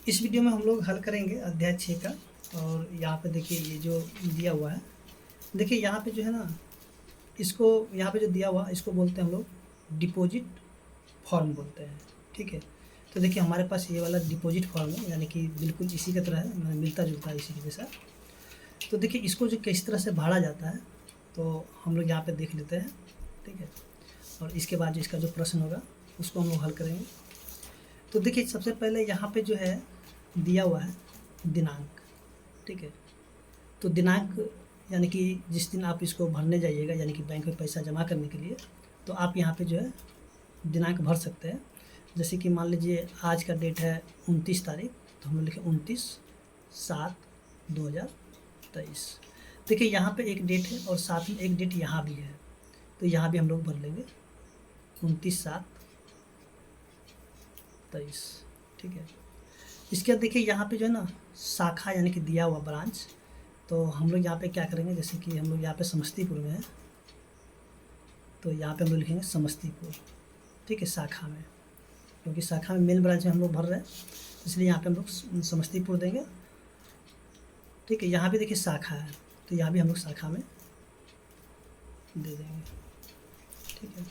इस वीडियो में हम लोग हल करेंगे अध्याय 6 का। और यहाँ पे देखिए ये जो दिया हुआ है, देखिए यहाँ पे जो है ना, इसको यहाँ पे जो दिया हुआ इसको बोलते हैं हम लोग डिपॉजिट फॉर्म बोलते हैं। ठीक है, तो देखिए हमारे पास ये वाला डिपॉजिट फॉर्म है, यानी कि बिल्कुल इसी की तरह है, मिलता जुलता है इसी के जैसा। तो देखिए इसको जो किस तरह से भरा जाता है तो हम लोग यहाँ पे देख लेते हैं। ठीक है, और इसके बाद जो इसका जो प्रश्न होगा उसको हम लोग हल करेंगे। तो देखिए सबसे पहले यहाँ पे जो है दिया हुआ है दिनांक। ठीक है, तो दिनांक यानी कि जिस दिन आप इसको भरने जाइएगा, यानी कि बैंक में पैसा जमा करने के लिए, तो आप यहाँ पे जो है दिनांक भर सकते हैं। जैसे कि मान लीजिए आज का डेट है 29 तारीख, तो हम लोग लिखें 29/7/2023। देखिए यहाँ पे एक डेट है और साथ में एक डेट यहाँ भी है, तो यहाँ भी हम लोग भर लेंगे 29/7/23। ठीक है, इसके बाद देखिए यहाँ पे जो है ना शाखा यानी कि दिया हुआ ब्रांच, तो हम लोग यहाँ पे क्या करेंगे, जैसे कि हम लोग यहाँ पे समस्तीपुर में है, तो यहाँ पे हम लोग लिखेंगे समस्तीपुर। ठीक है, शाखा में, क्योंकि शाखा में मेन ब्रांच में हम लोग भर रहे हैं, इसलिए यहाँ पे हम लोग समस्तीपुर देंगे। ठीक है, यहाँ भी देखिए शाखा है, तो यहाँ भी हम लोग शाखा में दे देंगे। ठीक है,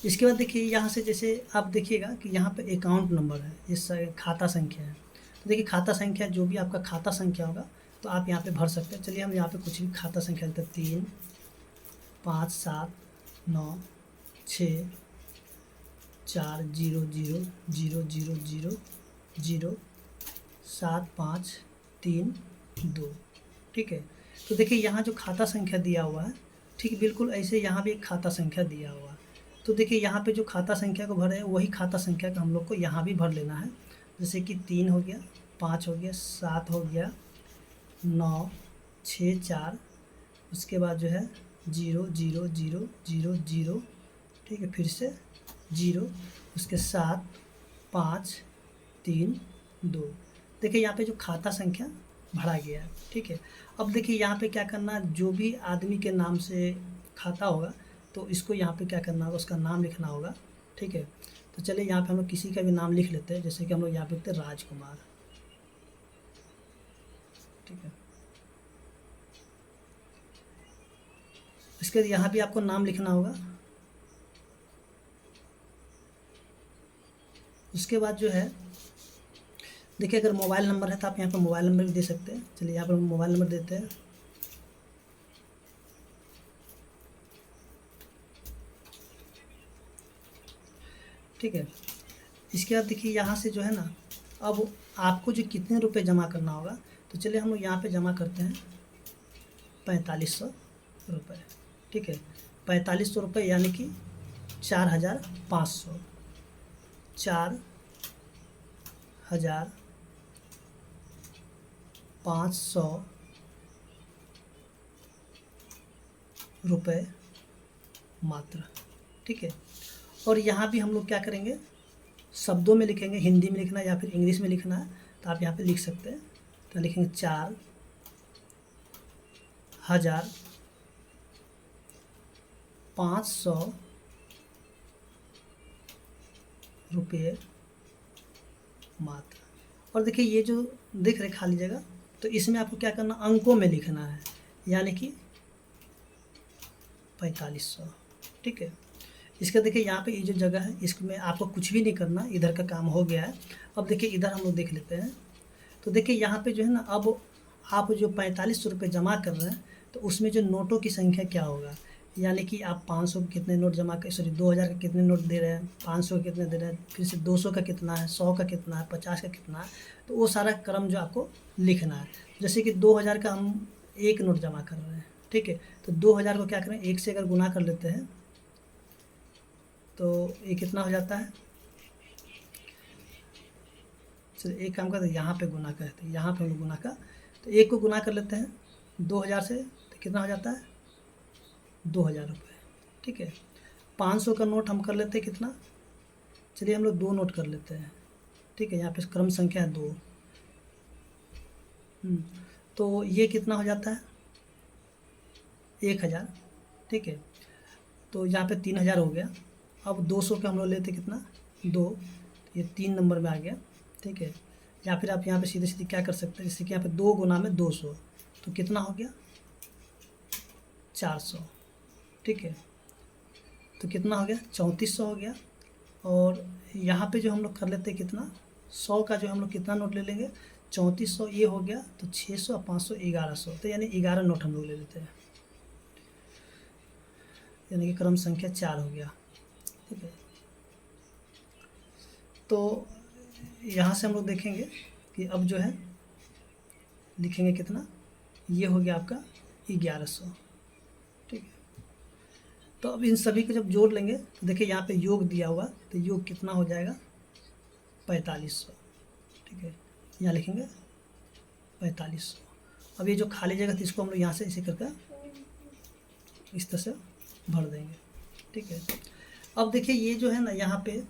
इसके बाद देखिए यहाँ से जैसे आप देखिएगा कि यहाँ पे अकाउंट नंबर है, इस खाता संख्या है। तो देखिए खाता संख्या जो भी आपका खाता संख्या होगा तो आप यहाँ पे भर सकते हैं। चलिए हम यहाँ पे कुछ भी खाता संख्या देते हैं, 3 5 7 9 6 4 0 0 0 0 7 5 3 2। ठीक है, तो देखिए यहाँ जो खाता संख्या दिया हुआ है, ठीक बिल्कुल ऐसे यहाँ भी एक खाता संख्या दिया हुआ है। तो देखिए यहाँ पे जो खाता संख्या को भरे हैं वही खाता संख्या का हम लोग को यहाँ भी भर लेना है। जैसे कि 3 हो गया, 5 हो गया, 7 हो गया, 9 6 4, उसके बाद जो है 0 0 0 0 0। ठीक है, फिर से 0, उसके 7 5 3 2। देखिए यहाँ पे जो खाता संख्या भरा गया है। ठीक है, अब देखिए यहाँ पे क्या करना, जो भी आदमी के नाम से खाता होगा तो इसको यहाँ पे क्या करना होगा, उसका नाम लिखना होगा। ठीक है, तो चलिए यहाँ पे हम लोग किसी का भी नाम लिख लेते हैं, जैसे कि हम लोग यहाँ पे लिखते हैं राजकुमार। ठीक है, इसके बाद यहाँ भी आपको नाम लिखना होगा। उसके बाद जो है देखिए अगर मोबाइल नंबर है तो आप यहाँ पर मोबाइल नंबर भी दे सकते हैं। चलिए यहाँ पर मोबाइल नंबर देते हैं। ठीक है, इसके बाद देखिए यहाँ से जो है ना, अब आपको जो कितने रुपए जमा करना होगा, तो चलिए हम लोग यहाँ पे जमा करते हैं 4500 रुपये। ठीक है, 4500 रुपये यानी कि 4500, 4500 रुपये मात्र। ठीक है, और यहाँ भी हम लोग क्या करेंगे, शब्दों में लिखेंगे, हिंदी में लिखना है या फिर इंग्लिश में लिखना है तो आप यहाँ पे लिख सकते हैं। तो लिखेंगे 4500 रुपये मात्र। और देखिए ये जो दिख रहे खाली जगह, तो इसमें आपको क्या करना, अंकों में लिखना है, यानी कि 4500। ठीक है, इसका देखिए यहाँ पे ये जो जगह है इसमें आपको कुछ भी नहीं करना, इधर का काम हो गया है। अब देखिए इधर हम लोग देख लेते हैं। तो देखिए यहाँ पे जो है ना, अब आप जो 4500 रुपये जमा कर रहे हैं तो उसमें जो नोटों की संख्या क्या होगा, यानी कि आप 500 के कितने नोट जमा कर, सॉरी 2000 के कितने नोट दे रहे हैं, 500 के कितने दे रहे हैं, फिर से 200 का कितना है, 100 का कितना है, 50 का कितना है, तो वो सारा क्रम जो आपको लिखना है। जैसे कि 2000 का हम एक नोट जमा कर रहे हैं। ठीक है, तो 2000 को क्या करें, एक से अगर गुना कर लेते हैं तो ये कितना हो जाता है। चलिए एक काम करते हैं, यहाँ पे गुना करते हैं, यहाँ पे हम लोग गुना का, तो एक को गुना कर लेते हैं 2000 से, तो कितना हो जाता है 2000 रुपये। ठीक है, 500 का नोट हम कर लेते हैं कितना, चलिए हम लोग 2 नोट कर लेते हैं। ठीक है, यहाँ पे क्रम संख्या है 2। तो ये कितना हो जाता है 1000। ठीक है, तो यहाँ पे 3000 हो गया। अब 200 का हम लोग लेते कितना 2, ये 3 नंबर में आ गया। ठीक है। या फिर आप यहाँ पे सीधे सीधे क्या कर सकते हैं, जैसे कि यहाँ पे 2 गुना में 200, तो कितना हो गया 400, ठीक है। तो कितना हो गया 3400 हो गया। और यहाँ पे जो हम लोग कर लेते हैं कितना 100 का जो हम लोग कितना नोट ले लेंगे 3400, ये हो गया तो 600 500 1100, तो यानी 11 नोट हम लोग ले लेते हैं, यानी कि क्रम संख्या 4 हो गया, ठीक है। तो यहाँ से हम लोग देखेंगे कि अब जो है लिखेंगे कितना, ये हो गया आपका 1100, ठीक है। तो अब इन सभी को जब जोड़ लेंगे तो देखिए यहाँ पे योग दिया हुआ, तो योग कितना हो जाएगा 4500, ठीक है। यहाँ लिखेंगे 4500। अब ये जो खाली जगह थी इसको हम लोग यहाँ से इसी करके इस तरह से भर देंगे, ठीक है। अब देखिए ये जो है ना यहाँ पे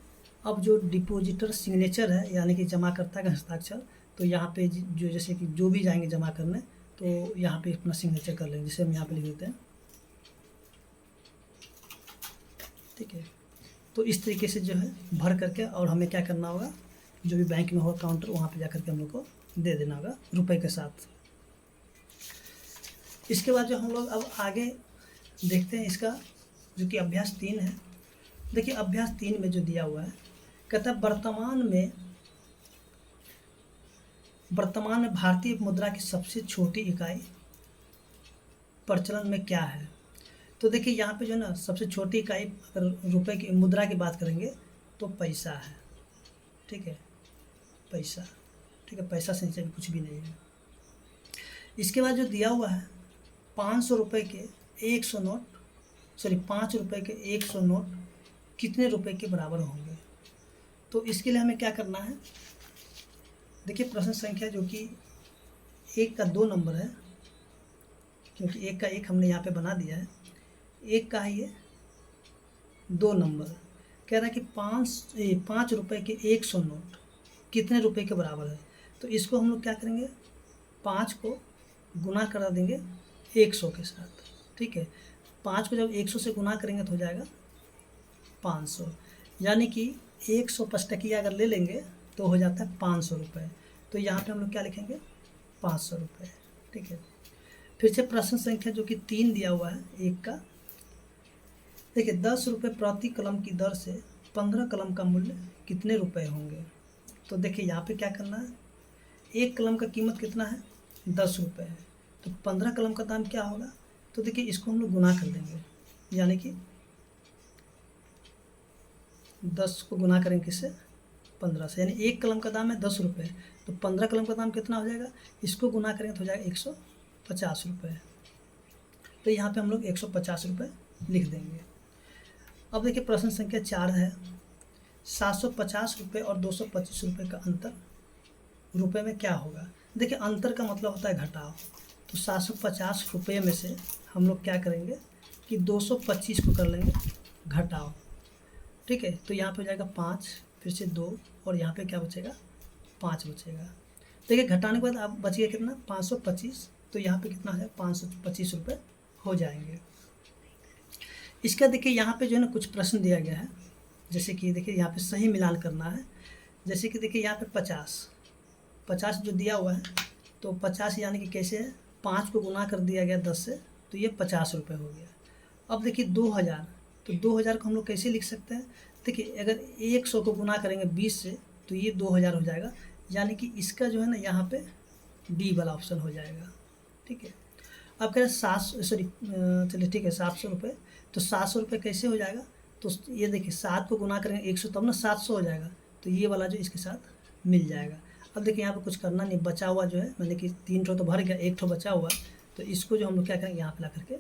अब जो डिपोजिटर सिग्नेचर है, यानी कि जमाकर्ता का हस्ताक्षर, तो यहाँ पे जो जैसे कि जो भी जाएंगे जमा करने तो यहाँ पे अपना सिग्नेचर कर लेंगे, जिसे हम यहाँ पे लिख देते हैं, ठीक है। तो इस तरीके से जो है भर करके, और हमें क्या करना होगा, जो भी बैंक में होगा काउंटर वहाँ पे जा करके हम लोग को दे देना होगा रुपए के साथ। इसके बाद जो हम लोग अब आगे देखते हैं इसका जो कि अभ्यास 3 है। देखिए अभ्यास 3 में जो दिया हुआ है, कहता है वर्तमान में भारतीय मुद्रा की सबसे छोटी इकाई प्रचलन में क्या है। तो देखिए यहाँ पे जो है ना सबसे छोटी इकाई अगर रुपए की मुद्रा की बात करेंगे तो पैसा है, ठीक है, पैसा, ठीक है, पैसा से नीचे कुछ भी नहीं है। इसके बाद जो दिया हुआ है 500 रुपये के 100 नोट, सॉरी 5 रुपये के 100 नोट कितने रुपए के बराबर होंगे। तो इसके लिए हमें क्या करना है, देखिए प्रश्न संख्या जो कि 1 का 2 नंबर है, क्योंकि 1 का 1 हमने यहाँ पे बना दिया है, 1 का है ये 2 नंबर, कह रहा है कि 5 रुपये के 100 नोट कितने रुपए के बराबर है। तो इसको हम लोग क्या करेंगे, 5 को गुना करा देंगे 100 के साथ, ठीक है। 5 को जब 100 से गुना करेंगे तो हो जाएगा 500, यानी कि 100 पचटकिया अगर ले लेंगे तो हो जाता है 500 रुपये। तो यहाँ पे हम लोग क्या लिखेंगे 500 रुपये, ठीक है। फिर से प्रश्न संख्या जो कि 3 दिया हुआ है 1 का, देखिए 10 रुपये प्रति कलम की दर से 15 कलम का मूल्य कितने रुपए होंगे। तो देखिए यहाँ पे क्या करना है, 1 कलम का कीमत कितना है 10 रुपये है, तो 15 कलम का दाम क्या होगा। तो देखिए इसको हम लोग गुना कर देंगे, यानी कि 10 को गुना करेंगे किससे 15 से, यानी 1 कलम का दाम है 10 रुपये, तो 15 कलम का दाम कितना हो जाएगा, इसको गुना करेंगे तो हो जाएगा 150 रुपये। तो यहाँ पे हम लोग 150 रुपये लिख देंगे। अब देखिए प्रश्न संख्या 4 है, 750 रुपये और 225 रुपये का अंतर रुपये में क्या होगा। देखिए अंतर का मतलब होता है घटाव, तो 750 रुपये में से हम लोग क्या करेंगे कि 225 को कर लेंगे घटाव, ठीक है। तो यहाँ पे हो जाएगा 5, फिर से 2, और यहाँ पे क्या बचेगा 5 बचेगा। देखिए घटाने के बाद अब बच गया कितना 525, तो यहाँ पे कितना है 525 रुपये हो जाएंगे। इसका देखिए यहाँ पे जो है ना कुछ प्रश्न दिया गया है, जैसे कि देखिए यहाँ पे सही मिलान करना है, जैसे कि देखिए यहाँ पे 50 जो दिया हुआ है, तो 50 यानी कि कैसे है, 5 को गुना कर दिया गया 10 से, तो ये 50 रुपये हो गया। अब देखिए 2000, तो 2000 को हम लोग कैसे लिख सकते हैं, देखिए अगर 100 को गुना करेंगे 20 से तो ये 2000 हो जाएगा, यानी कि इसका जो है ना यहाँ पे डी वाला ऑप्शन हो जाएगा, ठीक है। अब कह रहे 700, सॉरी चलिए ठीक है 700 रुपये, तो 700 रुपये कैसे हो जाएगा, तो ये देखिए 7 को गुना करेंगे 100 तब ना 700 हो जाएगा, तो ये वाला जो इसके साथ मिल जाएगा। अब देखिए यहाँ पे कुछ करना नहीं, बचा हुआ जो है मैंने कि 3 ठो तो भर गया, 1 ठो बचा हुआ, तो इसको जो हम लोग क्या करेंगे यहाँ पे ला करके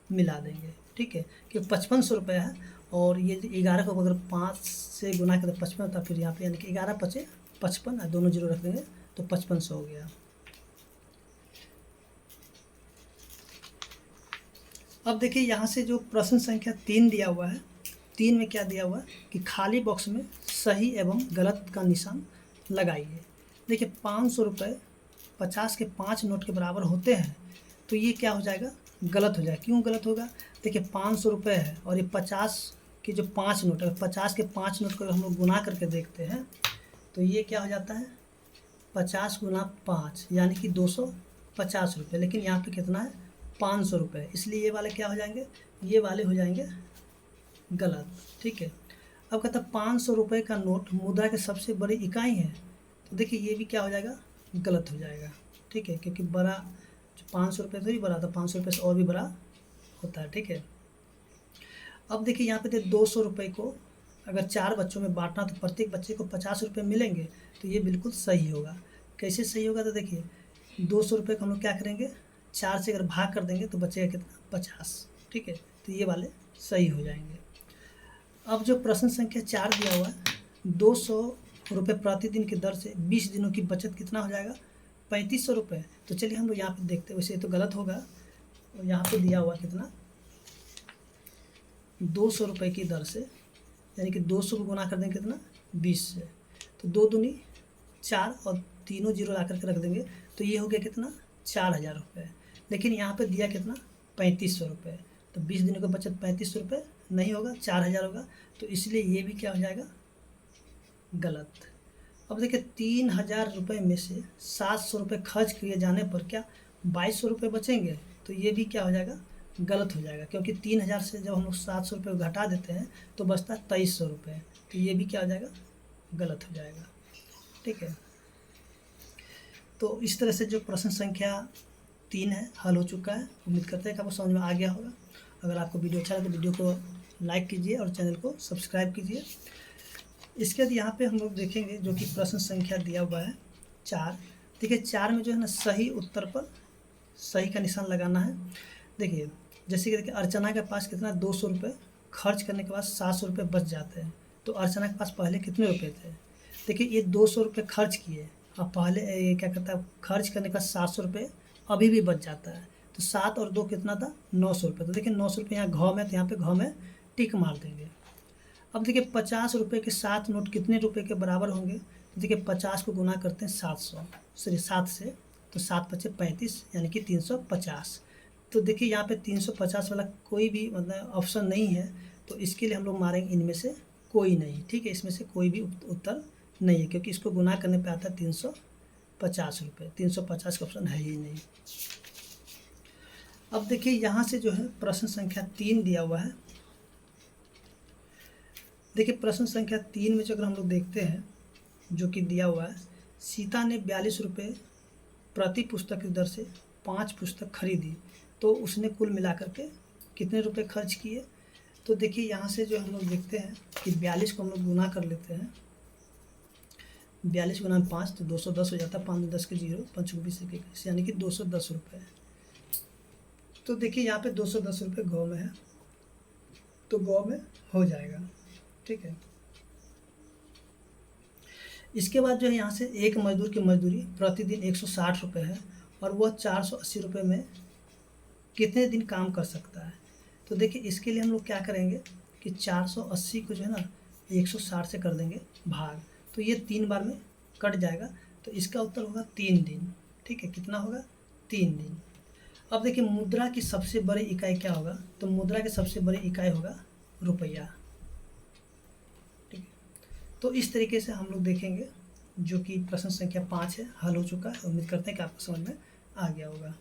मिला देंगे, ठीक है, कि 5500 रुपये है, और ये 11 को अगर 5 से गुना करें 55 होता, फिर यहाँ पे यानी कि 11 पचे 55, दोनों जीरो रख देंगे तो 5500 हो गया। अब देखिए यहाँ से जो प्रश्न संख्या 3 दिया हुआ है, 3 में क्या दिया हुआ है कि खाली बॉक्स में सही एवं गलत का निशान लगाइए। देखिए 500 रुपये 50 के 5 नोट के बराबर होते हैं, तो ये क्या हो जाएगा गलत हो जाएगा। क्यों गलत होगा, देखिए 500 रुपये है और ये 50 के जो 5 नोट है, 50 के 5 नोट को हम लोग गुना करके देखते हैं तो ये क्या हो जाता है 50 गुना 5 यानी कि 250 रुपये, लेकिन यहाँ पे कितना है 500 रुपये, इसलिए ये वाले क्या हो जाएंगे, ये वाले हो जाएंगे गलत। ठीक है, अब कहता है 500 रुपये का नोट मुद्रा की सबसे बड़ी इकाई है, तो देखिए ये भी क्या हो जाएगा गलत हो जाएगा। ठीक है, क्योंकि बड़ा जो 500 रुपये तो ही बड़ा था, 500 रुपये से और भी बड़ा होता है। ठीक है, अब देखिए यहाँ पे 200 रुपये को अगर 4 बच्चों में बांटना तो प्रत्येक बच्चे को 50 रुपये मिलेंगे, तो ये बिल्कुल सही होगा। कैसे सही होगा, तो देखिए 200 रुपये को हम लोग क्या करेंगे 4 से अगर भाग कर देंगे तो बचेगा कितना 50। ठीक है, तो ये वाले सही हो जाएंगे। अब जो प्रश्न संख्या 4 दिया हुआ है 200 रुपये प्रतिदिन की दर से 20 दिनों की बचत कितना हो जाएगा 3500 रुपये। तो चलिए हम लोग यहाँ पे देखते हैं, वैसे तो गलत होगा, और यहाँ पे दिया हुआ कितना 200 रुपये की दर से, यानी कि 200 को गुना कर देंगे कितना 20 से, तो 2 दूनी 4 और तीनों जीरो ला करके रख देंगे, तो ये हो गया कितना 4000 रुपये। लेकिन यहाँ पे दिया कितना 3500 रुपये, तो 20 दिनों का बचत 3500 रुपये नहीं होगा, 4000 होगा, तो इसलिए ये भी क्या हो जाएगा गलत। अब देखिए 3000 रुपये में से 700 रुपये खर्च किए जाने पर क्या 2200 रुपये बचेंगे, तो ये भी क्या हो जाएगा गलत हो जाएगा, क्योंकि 3000 से जब हम लोग 700 रुपये घटा देते हैं तो बचता है 2300 रुपये, तो ये भी क्या हो जाएगा गलत हो जाएगा। ठीक है, तो इस तरह से जो प्रश्न संख्या 3 है हल हो चुका है। उम्मीद करते हैं कि आपको समझ में आ गया होगा। अगर आपको वीडियो अच्छा लगे तो वीडियो को लाइक कीजिए और चैनल को सब्सक्राइब कीजिए। इसके बाद यहाँ पे हम लोग देखेंगे जो कि प्रश्न संख्या दिया हुआ है 4। देखिए 4 में जो है ना सही उत्तर पर सही का निशान लगाना है। देखिए जैसे कि देखिए अर्चना के पास कितना 200 रुपये खर्च करने के बाद 700 रुपये बच जाते हैं, तो अर्चना के पास पहले कितने रुपये थे। देखिए ये 200 रुपये खर्च किए, अब पहले ये क्या करता है खर्च करने का 700 रुपये अभी भी बच जाता है, तो 7 और 2 कितना था 900 रुपये। तो देखिए 900 रुपये यहाँ घ में, तो यहाँ पे घ में टिक मार देंगे। अब देखिए 50 रुपये के 7 नोट कितने रुपये के बराबर होंगे, तो देखिए 50 को गुना करते हैं 7 से, तो 7 पचे 35 यानी कि 350। तो देखिए यहाँ पे 350 वाला कोई भी मतलब ऑप्शन नहीं है, तो इसके लिए हम लोग मारेंगे इनमें से कोई नहीं। ठीक है, इसमें से कोई भी उत्तर नहीं है, क्योंकि इसको गुना करने पे आता है 350 रुपये, 350 का ऑप्शन है ही नहीं। अब देखिए यहाँ से जो है प्रश्न संख्या 3 दिया हुआ है। देखिए प्रश्न संख्या 3 में जो अगर हम लोग देखते हैं जो कि दिया हुआ है, सीता ने 42 रुपये प्रति पुस्तक की दर से 5 पुस्तक खरीदी, तो उसने कुल मिलाकर के कितने रुपए खर्च किए। तो देखिए यहाँ से जो हम लोग देखते हैं कि 42 को हम लोग गुना कर लेते हैं, 42 गुना 5 तो 210 हो जाता है, 5 10 के 0 5 20 21 यानी कि 210 रुपये। तो देखिए यहाँ पे 210 रुपये गौ में है, तो गौ में हो जाएगा। ठीक है, इसके बाद जो है यहाँ से एक मजदूर की मजदूरी प्रतिदिन 160 रुपये है और वह 480 रुपये में कितने दिन काम कर सकता है। तो देखिए इसके लिए हम लोग क्या करेंगे कि 480 को जो है ना 160 से कर देंगे भाग, तो ये 3 बार में कट जाएगा, तो इसका उत्तर होगा 3 दिन। ठीक है, कितना होगा 3 दिन। अब देखिए मुद्रा की सबसे बड़ी इकाई क्या होगा, तो मुद्रा की सबसे बड़ी इकाई होगा रुपया। ठीक है, तो इस तरीके से हम लोग देखेंगे जो कि प्रश्न संख्या 5 है हल हो चुका है। उम्मीद करते हैं कि आपको समझ में आ गया होगा।